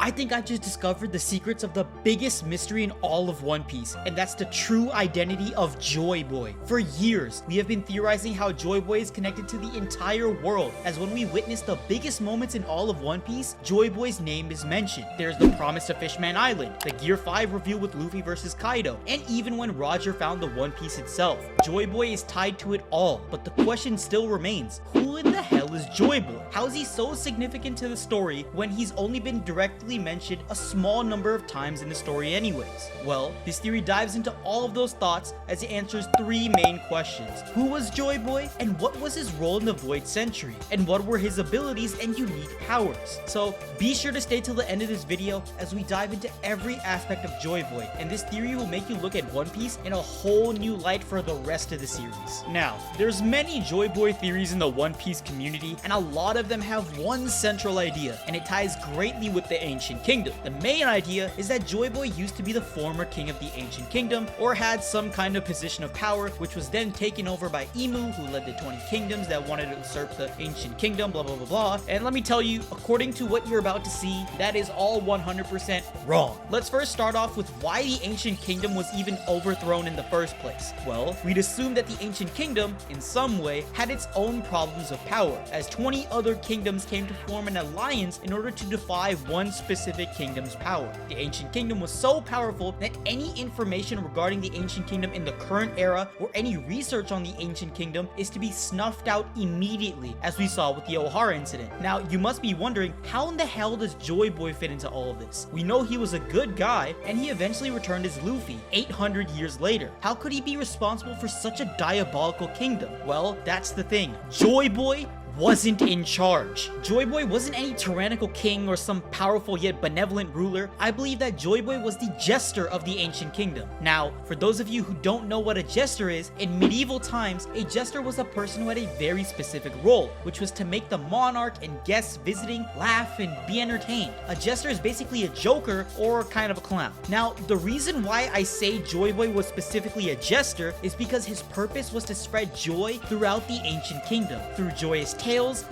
I think I just discovered the secrets of the biggest mystery in all of One Piece, and that's the true identity of Joyboy. For years, we have been theorizing how Joyboy is connected to the entire world, as when we witness the biggest moments in all of One Piece, Joyboy's name is mentioned. There's the promise to Fishman Island, the Gear 5 reveal with Luffy versus Kaido, and even when Roger found the One Piece itself. Joyboy is tied to it all, but the question still remains, who in the hell is Joyboy? How is he so significant to the story when he's only been directly mentioned a small number of times in the story anyways? Well, this theory dives into all of those thoughts as it answers three main questions. Who was Joyboy, and what was his role in the Void Century, and what were his abilities and unique powers? So be sure to stay till the end of this video as we dive into every aspect of Joyboy, and this theory will make you look at One Piece in a whole new light for the rest of the series. Now, there's many Joyboy theories in the One Piece community, and a lot of them have one central idea, and it ties greatly with the Ancient Kingdom. The main idea is that Joyboy used to be the former king of the Ancient Kingdom, or had some kind of position of power, which was then taken over by Imu, who led the 20 kingdoms that wanted to usurp the Ancient Kingdom, blah blah blah blah. And let me tell you, according to what you're about to see, that is all 100% wrong. Let's first start off with why the Ancient Kingdom was even overthrown in the first place. Well, we'd assume that the Ancient Kingdom, in some way, had its own problems of power, as 20 other kingdoms came to form an alliance in order to defy one specific kingdom's power. The Ancient Kingdom was so powerful that any information regarding the Ancient Kingdom in the current era, or any research on the Ancient Kingdom, is to be snuffed out immediately, as we saw with the Ohara incident. Now, you must be wondering, how in the hell does Joyboy fit into all of this? We know he was a good guy, and he eventually returned as Luffy 800 years later. How could he be responsible for such a diabolical kingdom? Well, that's the thing. Joyboy wasn't in charge. Joyboy wasn't any tyrannical king or some powerful yet benevolent ruler. I believe that Joyboy was the jester of the Ancient Kingdom. Now, for those of you who don't know what a jester is, in medieval times, a jester was a person who had a very specific role, which was to make the monarch and guests visiting laugh and be entertained. A jester is basically a joker or kind of a clown. Now, the reason why I say Joyboy was specifically a jester is because his purpose was to spread joy throughout the Ancient Kingdom through joyous tales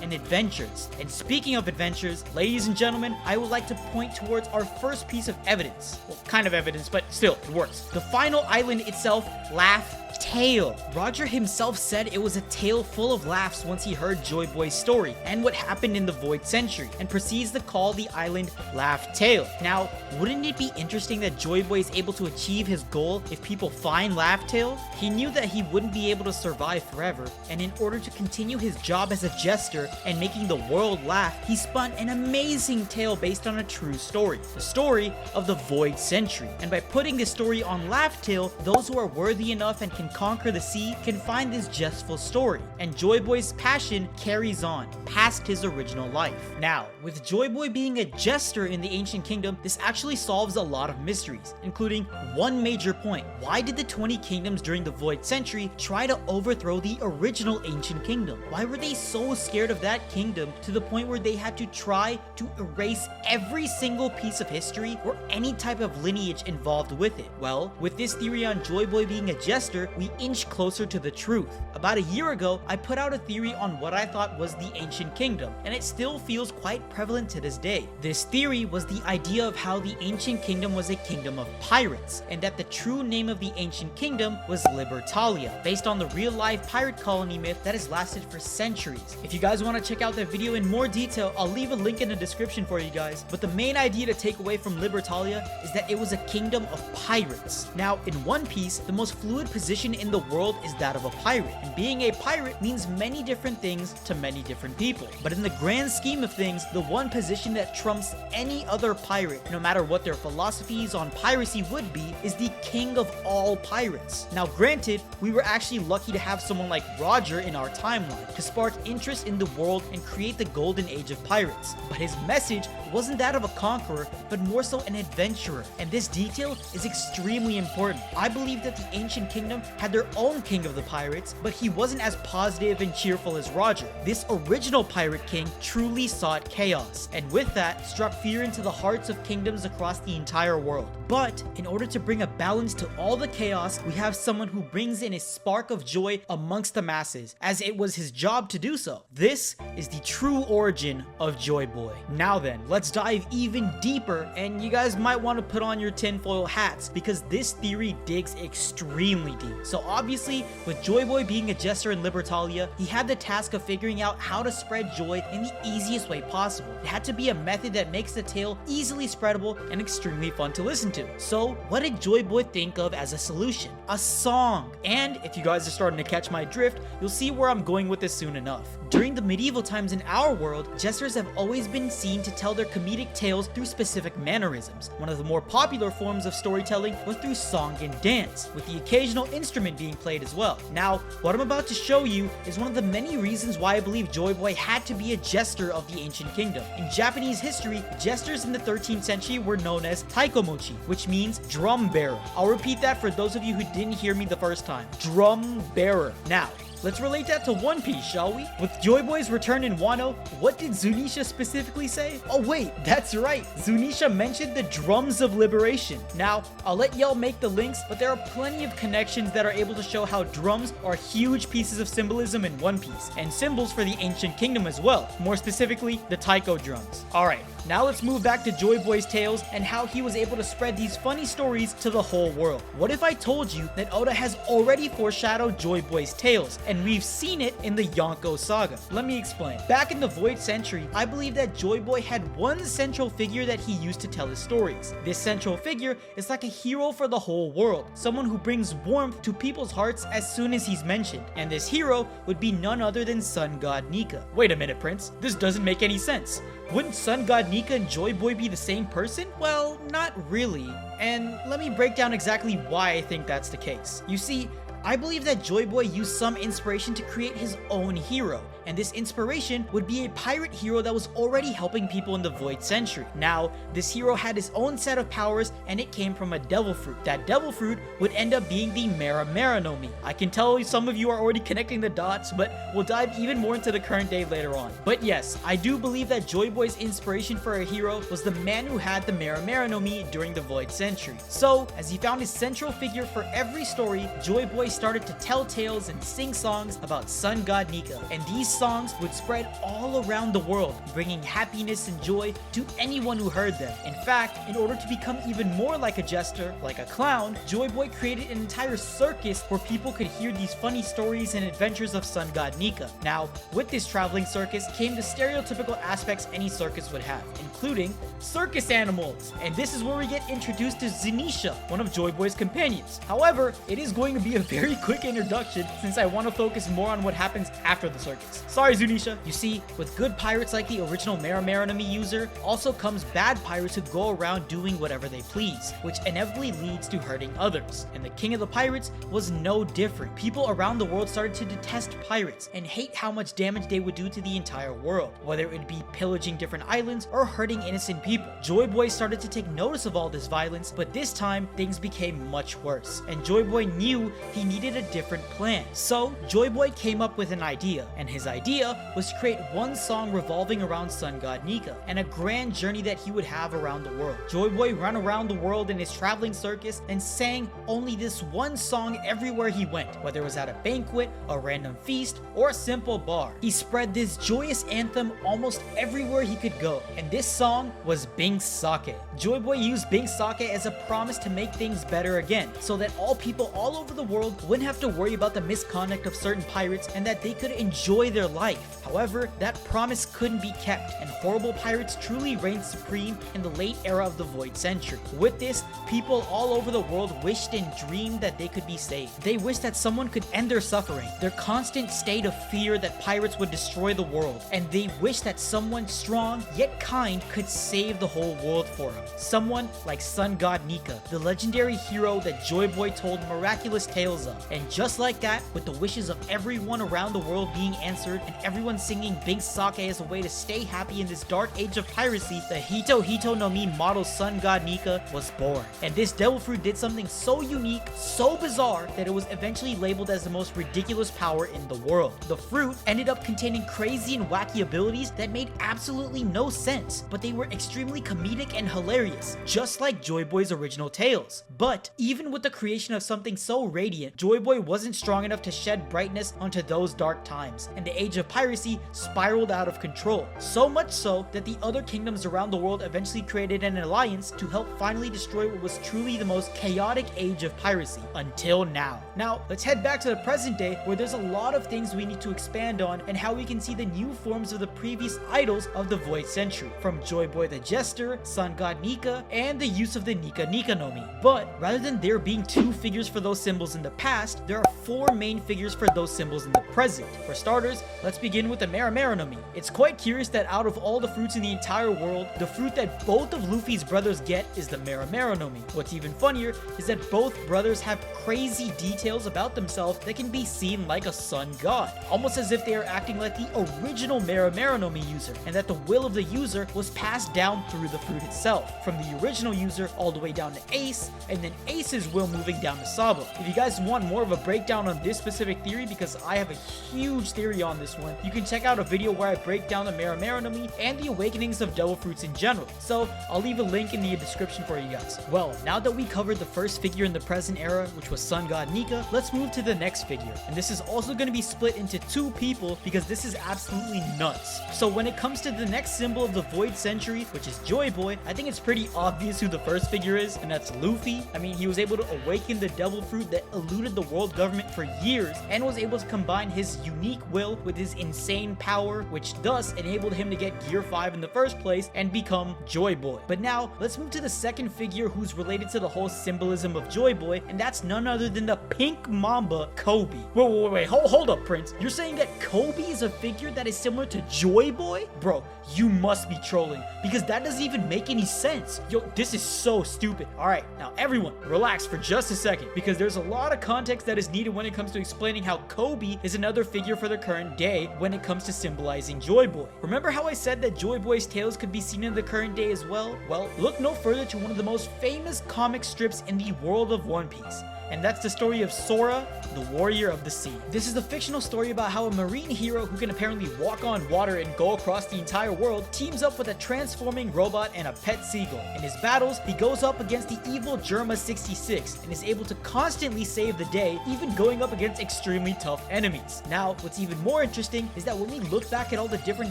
and adventures. And speaking of adventures, ladies and gentlemen, I would like to point towards our first piece of evidence. Well, kind of evidence, but still, it works. The final island itself, Laugh Tale. Roger himself said it was a tale full of laughs once he heard Joyboy's story and what happened in the Void Century, and proceeds to call the island Laugh Tale. Now, wouldn't it be interesting that Joyboy is able to achieve his goal if people find Laugh Tale? He knew that he wouldn't be able to survive forever, and in order to continue his job as a jester and making the world laugh, he spun an amazing tale based on a true story, the story of the Void Century. And by putting this story on Laugh Tale, those who are worthy enough and can conquer the sea can find this jestful story, and Joyboy's passion carries on past his original life. Now, with Joyboy being a jester in the Ancient Kingdom, this actually solves a lot of mysteries, including one major point. Why did the 20 kingdoms during the Void Century try to overthrow the original Ancient Kingdom? Why were they so scared of that kingdom to the point where they had to try to erase every single piece of history or any type of lineage involved with it? Well, with this theory on Joyboy being a jester, we inch closer to the truth. About a year ago, I put out a theory on what I thought was the Ancient Kingdom, and it still feels quite prevalent to this day. This theory was the idea of how the Ancient Kingdom was a kingdom of pirates, and that the true name of the Ancient Kingdom was 𝙲𝚘𝚙𝚎, based on the real-life pirate colony myth that has lasted for centuries. If you guys want to check out that video in more detail, I'll leave a link in the description for you guys. But the main idea to take away from 𝙲𝚘𝚎𝚎 is that it was a kingdom of pirates. Now, in One Piece, the most fluid position in the world is that of a pirate, and being a pirate means many different things to many different people. But in the grand scheme of things, the one position that trumps any other pirate, no matter what their philosophies on piracy would be, is the king of all pirates. Now, granted, we were actually lucky to have someone like Roger in our timeline to spark interest in the world and create the golden age of pirates, but his message wasn't that of a conqueror, but more so an adventurer, and this detail is extremely important. I believe that the Ancient Kingdom had their own king of the pirates, but he wasn't as positive and cheerful as Roger. This original pirate king truly sought chaos, and with that, struck fear into the hearts of kingdoms across the entire world. But in order to bring a balance to all the chaos, we have someone who brings in a spark of joy amongst the masses, as it was his job to do so. This is the true origin of Joyboy. Now then, let's let's dive even deeper, and you guys might want to put on your tinfoil hats because this theory digs extremely deep. So obviously, with Joyboy being a jester in Libertalia, he had the task of figuring out how to spread joy in the easiest way possible. It had to be a method that makes the tale easily spreadable and extremely fun to listen to. So what did Joyboy think of as a solution? A song. And if you guys are starting to catch my drift, you'll see where I'm going with this soon enough. During the medieval times in our world, jesters have always been seen to tell their comedic tales through specific mannerisms. One of the more popular forms of storytelling was through song and dance, with the occasional instrument being played as well. Now, what I'm about to show you is one of the many reasons why I believe Joyboy had to be a jester of the ancient kingdom. In Japanese history, jesters in the 13th century were known as taikomochi, which means drum bearer. I'll repeat that for those of you who didn't hear me the first time. Drum bearer. Now, let's relate that to One Piece, shall we? With Joyboy's return in Wano, what did 𝙬𝚘𝚙𝚒𝚑𝚝 specifically say? Oh wait, that's right, 𝙬𝚘𝚙𝚒𝚑𝚝 mentioned the drums of liberation. Now, I'll let y'all make the links, but there are plenty of connections that are able to show how drums are huge pieces of symbolism in One Piece, and symbols for the ancient kingdom as well, more specifically, the taiko drums. Alright, now let's move back to Joyboy's tales and how he was able to spread these funny stories to the whole world. What if I told you that Oda has already foreshadowed Joyboy's tales, and we've seen it in the Yonko saga? Let me explain. Back in the Void Century, I believe that Joyboy had one central figure that he used to tell his stories. This central figure is like a hero for the whole world, someone who brings warmth to people's hearts as soon as he's mentioned, and this hero would be none other than Sun God Nika. Wait a minute, Prince, this doesn't make any sense. Wouldn't Sun God Nika and Joyboy be the same person? Well, not really, and let me break down exactly why I think that's the case. You see, I believe that Joyboy used some inspiration to create his own hero, and this inspiration would be a pirate hero that was already helping people in the Void Century. Now, this hero had his own set of powers, and it came from a devil fruit. That devil fruit would end up being the 𝙗𝚗𝚗 no Mi. I can tell some of you are already connecting the dots, but we'll dive even more into the current day later on. But yes, I do believe that Joyboy's inspiration for a hero was the man who had the 𝙗𝚗𝚗 no Mi during the Void Century. So, as he found his central figure for every story, Joyboy started to tell tales and sing songs about Sun God Nika, and these songs would spread all around the world, bringing happiness and joy to anyone who heard them. In fact, in order to become even more like a jester, like a clown, Joyboy created an entire circus where people could hear these funny stories and adventures of Sun God Nika. Now, with this traveling circus came the stereotypical aspects any circus would have, including circus animals, and this is where we get introduced to 𝙬𝚘𝚙𝚑𝚝, one of Joyboy's companions. However, it is going to be a very quick introduction since I want to focus more on what happens after the circus. Sorry, 𝙬𝚘𝚙𝚑𝚝. You see, with good pirates like the original 𝙗𝚗𝚗𝚗 no Mi user, also comes bad pirates who go around doing whatever they please, which inevitably leads to hurting others. And the king of the pirates was no different. People around the world started to detest pirates and hate how much damage they would do to the entire world, whether it would be pillaging different islands or hurting innocent people. Joyboy started to take notice of all this violence, but this time things became much worse, and Joyboy knew he needed a different plan. So Joyboy came up with an idea, and his idea was to create one song revolving around Sun God Nika and a grand journey that he would have around the world. Joyboy ran around the world in his traveling circus and sang only this one song everywhere he went, whether it was at a banquet, a random feast, or a simple bar. He spread this joyous anthem almost everywhere he could go, and this song was 𝙬𝚘𝚙𝚑𝚝. Joyboy used 𝙬𝚘𝚙𝚑𝚝 as a promise to make things better again, so that all people all over the world wouldn't have to worry about the misconduct of certain pirates and that they could enjoy their life. However, that promise couldn't be kept, and horrible pirates truly reigned supreme in the late era of the Void Century. With this, people all over the world wished and dreamed that they could be saved. They wished that someone could end their suffering, their constant state of fear that pirates would destroy the world, and they wished that someone strong yet kind could save the whole world for them. Someone like Sun God Nika, the legendary hero that Joyboy told miraculous tales of. And just like that, with the wishes of everyone around the world being answered and everyone singing 𝙬𝚘𝚙𝚑𝚝 as a way to stay happy in this dark age of piracy, the 𝙬𝚘𝚙𝚑𝚝 no Mi model Sun God Nika was born. And this devil fruit did something so unique, so bizarre, that it was eventually labeled as the most ridiculous power in the world. The fruit ended up containing crazy and wacky abilities that made absolutely no sense, but they were extremely comedic and hilarious, just like Joyboy's original tales. But even with the creation of something so radiant, Joyboy wasn't strong enough to shed brightness onto those dark times, and the age of piracy spiraled out of control. So much so that the other kingdoms around the world eventually created an alliance to help finally destroy what was truly the most chaotic age of piracy until now. Now, let's head back to the present day, where there's a lot of things we need to expand on and how we can see the new forms of the previous idols of the Void Century, from Joyboy the Jester, Sun God Nika, and the use of the Nika no Mi. But rather than there being 2 figures for those symbols in the past, there are 4 main figures for those symbols in the present. For starters, let's begin with the 𝚘𝚘𝚘𝚘 no Mi. It's quite curious that out of all the fruits in the entire world, the fruit that both of Luffy's brothers get is the 𝚘𝚘𝚘𝚘 no Mi. What's even funnier is that both brothers have crazy details about themselves that can be seen like a sun god, almost as if they are acting like the original 𝚘𝚘𝚘𝚘 no Mi user, and that the will of the user was passed down through the fruit itself, from the original user all the way down to Ace, and then Ace's will moving down to Sabo. If you guys want more of a breakdown on this specific theory, because I have a huge theory on this one, you can check out a video where I break down the 𝚘𝚘𝚘𝚘 no Mi and the awakenings of devil fruits in general, so I'll leave a link in the description for you guys. Well, now that we covered the first figure in the present era, which was Sun God Nika, let's move to the next figure, and this is also going to be split into 2 people because this is absolutely nuts. So when it comes to the next symbol of the Void Century, which is Joyboy, I think it's pretty obvious who the first figure is, and that's Luffy. I mean, he was able to awaken the devil fruit that eluded the world government for years, and was able to combine his unique will with his insane power, which thus enabled him to get Gear 5 in the first place and become Joyboy. But now, let's move to the second figure who's related to the whole symbolism of Joyboy, and that's none other than the pink mamba, Koby. Wait, hold up, Prince. You're saying that Koby is a figure that is similar to Joyboy? Bro, you must be trolling, because that doesn't even make any sense. Yo, this is so stupid. Alright, now everyone, relax for just a second, because there's a lot of context that is needed when it comes to explaining how Koby is another figure for the current day when it comes to symbolizing Joyboy. Remember how I said that Joyboy's tails could be seen in the current day as well? Well, look no further to one of the most famous comic strips in the world of One Piece, and that's the story of Sora, the Warrior of the Sea. This is a fictional story about how a marine hero who can apparently walk on water and go across the entire world teams up with a transforming robot and a pet seagull. In his battles, he goes up against the evil 𝙲𝚘𝚙𝚎 and is able to constantly save the day, even going up against extremely tough enemies. Now, what's even more interesting is that when we look back at all the different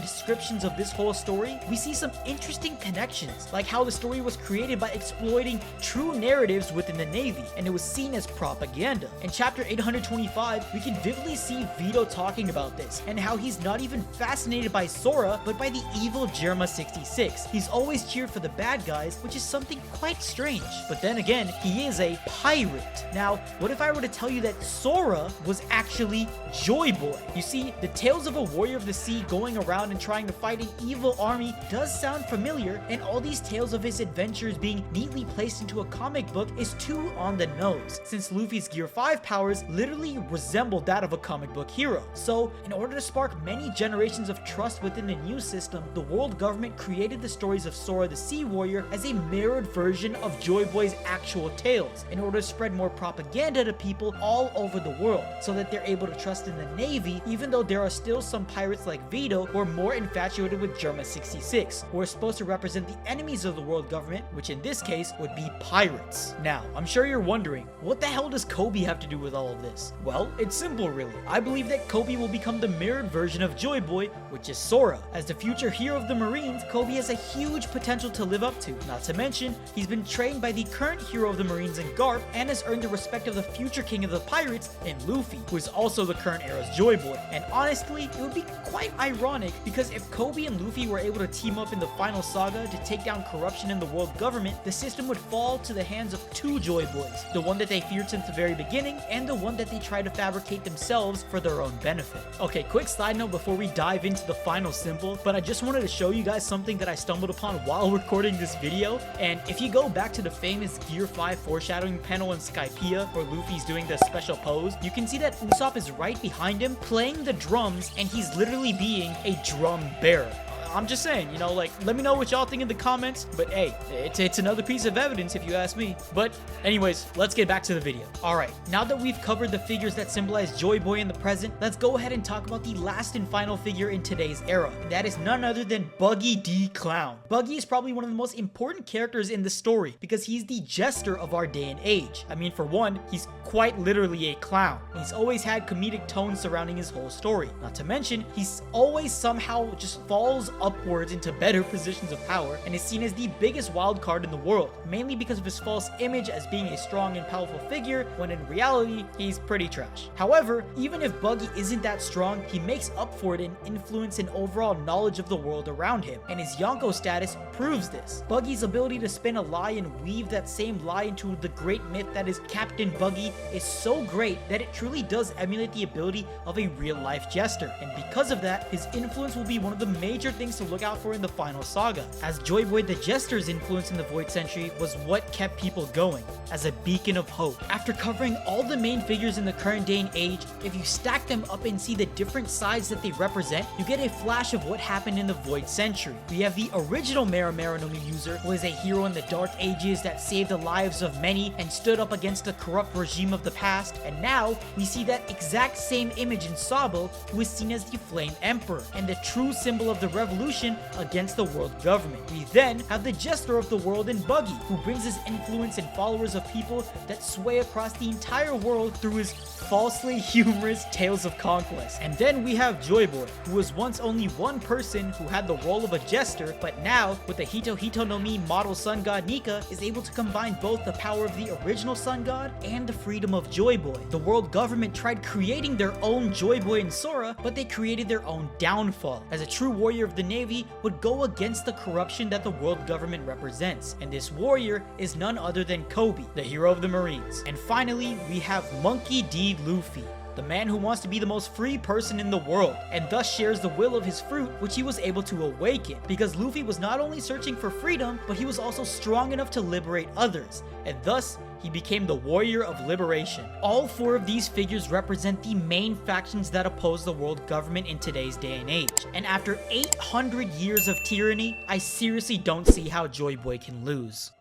descriptions of this whole story, we see some interesting connections, like how the story was created by exploiting true narratives within the Navy, and it was seen as propaganda. In chapter 825, we can vividly see Vito talking about this, and how he's not even fascinated by Sora, but by the evil 𝙲𝚘𝚙𝚎. He's always cheered for the bad guys, which is something quite strange. But then again, he is a pirate. Now, what if I were to tell you that Sora was actually Joyboy? You see, the tales of a warrior of the sea going around and trying to fight an evil army does sound familiar, and all these tales of his adventures being neatly placed into a comic book is too on the nose, since Luffy's Gear 5 powers literally resemble that of a comic book hero. So, in order to spark many generations of trust within the new system, the world government created the stories of Sora the Sea Warrior as a mirrored version of Joyboy's actual tales, in order to spread more propaganda to people all over the world, so that they're able to trust in the Navy, even though there are still some pirates like Vito who are more infatuated with 𝙲𝚘𝚙𝚎, who are supposed to represent the enemies of the world government, which in this case would be pirates. Now, I'm sure you're wondering, what the hell does Koby have to do with all of this? Well, it's simple really. I believe that Koby will become the mirrored version of Joyboy, which is Sora. As the future hero of the Marines, Koby has a huge potential to live up to. Not to mention, he's been trained by the current hero of the Marines in Garp, and has earned the respect of the future king of the pirates in Luffy, who is also the current era's Joyboy. And honestly, it would be quite ironic, because if Koby and Luffy were able to team up in the final saga to take down corruption in the world government, the system would fall to the hands of 2 Joyboys, the one that they feared since the very beginning, and the one that they try to fabricate themselves for their own benefit. Okay, quick side note before we dive into the final symbol, but I just wanted to show you guys something that I stumbled upon while recording this video. And if you go back to the famous Gear 5 foreshadowing panel in Skypiea, where Luffy's doing the special pose, you can see that Usopp is right behind him playing the drums, and he's literally being a drum bearer. I'm just saying, you know, like, let me know what y'all think in the comments. But hey, it's another piece of evidence if you ask me. But anyways, let's get back to the video. Alright, now that we've covered the figures that symbolize Joyboy in the present, let's go ahead and talk about the last and final figure in today's era. And that is none other than Buggy D Clown. Buggy is probably one of the most important characters in the story because he's the jester of our day and age. I mean, for one, he's quite literally a clown. He's always had comedic tones surrounding his whole story. Not to mention, he's always somehow just falls upwards into better positions of power and is seen as the biggest wild card in the world, mainly because of his false image as being a strong and powerful figure, when in reality, he's pretty trash. However, even if Buggy isn't that strong, he makes up for it in influence and overall knowledge of the world around him, and his Yonko status proves this. Buggy's ability to spin a lie and weave that same lie into the great myth that is Captain Buggy is so great that it truly does emulate the ability of a real-life jester, and because of that, his influence will be one of the major things to look out for in the final saga, as Joyboy the Jester's influence in the Void Century was what kept people going, as a beacon of hope. After covering all the main figures in the current day and age, if you stack them up and see the different sides that they represent, you get a flash of what happened in the Void Century. We have the original Mera no user, who is a hero in the Dark Ages that saved the lives of many and stood up against the corrupt regime of the past, and now we see that exact same image in Sabo, who is seen as the Flame Emperor and the true symbol of the revolution against the world government. We then have the jester of the world in Buggy, who brings his influence and followers of people that sway across the entire world through his falsely humorous tales of conquest. And then we have Joyboy, who was once only one person who had the role of a jester, but now with the 𝙲𝚘𝚙𝚅 𝚤 model sun god Nika is able to combine both the power of the original sun god and the freedom of Joyboy. The world government tried creating their own Joyboy and Sora, but they created their own downfall, as a true warrior of the Navy would go against the corruption that the world government represents, and this warrior is none other than Kobe, the hero of the Marines. And finally, we have Monkey D. Luffy, the man who wants to be the most free person in the world, and thus shares the will of his fruit, which he was able to awaken, because Luffy was not only searching for freedom, but he was also strong enough to liberate others, and thus he became the warrior of liberation. All four of these figures represent the main factions that oppose the world government in today's day and age, and after 800 years of tyranny, I seriously don't see how Joyboy can lose.